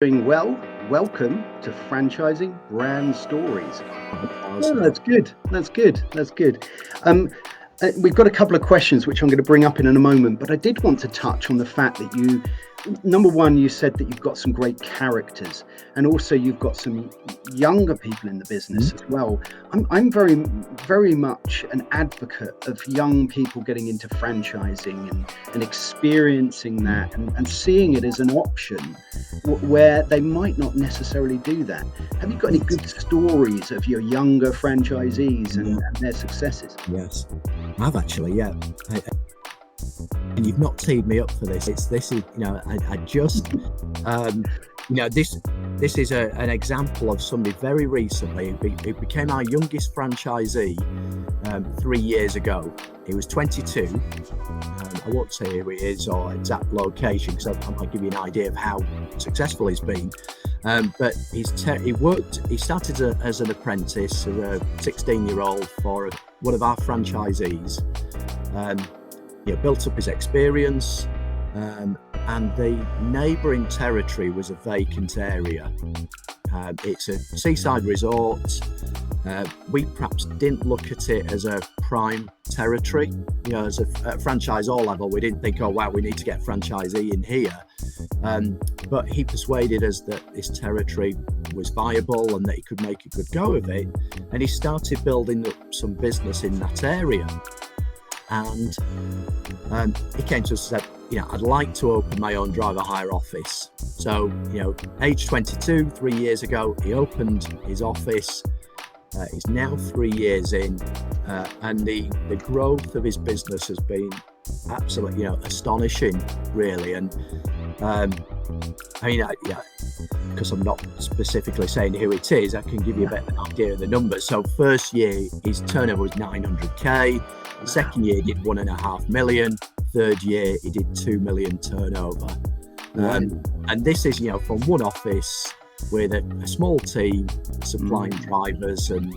Doing well. Welcome to Franchising Brand Stories. Oh, Awesome. that's good. That's good. That's good. Um, we've got a couple of questions which I'm going to bring up in a moment, but I did want to touch on the fact that number one, you said that you've got some great characters, and also you've got some younger people in the business as well. I'm very much an advocate of young people getting into franchising and experiencing that and seeing it as an option where they might not necessarily do that. Have you got any good stories of your younger franchisees and their successes? Yes, I've actually, yeah. And you've not teed me up for this. This is, I just, this is an example of somebody very recently who became our youngest franchisee 3 years ago. He was 22. I won't say who he is or exact location because I might give you an idea of how successful he's been. But he started as an apprentice, as a 16-year-old for one of our franchisees. Built up his experience, and the neighbouring territory was a vacant area. It's a seaside resort. We perhaps didn't look at it as a prime territory. As a franchisor level, we didn't think, oh wow, we need to get a franchisee in here. But he persuaded us that this territory was viable and that he could make a good go of it. And he started building up some business in that area. And he came to us and said, I'd like to open my own driver hire office. So, age 22, 3 years ago, he opened his office. He's now 3 years in, and the growth of his business has been absolutely, astonishing, really. And because I'm not specifically saying who it is, I can give you a bit of an idea of the numbers. So first year, his turnover was 900k. Second year, he did 1.5 million. Third year, he did 2 million turnover. And this is, from one office with a small team supplying drivers and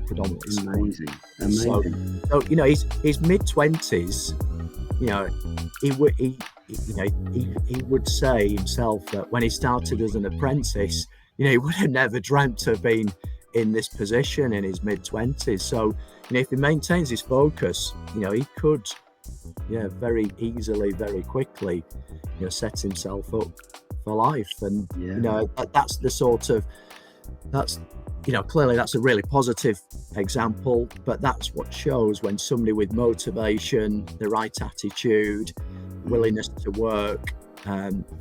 predominantly Amazing. So his mid-20s, he would say himself that when he started as an apprentice, he would have never dreamt to have been in this position in his mid-20s. So, if he maintains his focus, he could, very easily, very quickly, set himself up for life. And, that's the sort of, clearly that's a really positive example, but that's what shows when somebody with motivation, the right attitude, willingness to work,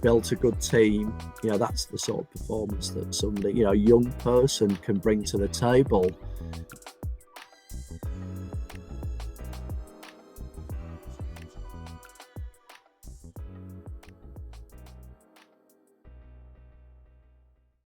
built a good team, that's the sort of performance that somebody, a young person can bring to the table.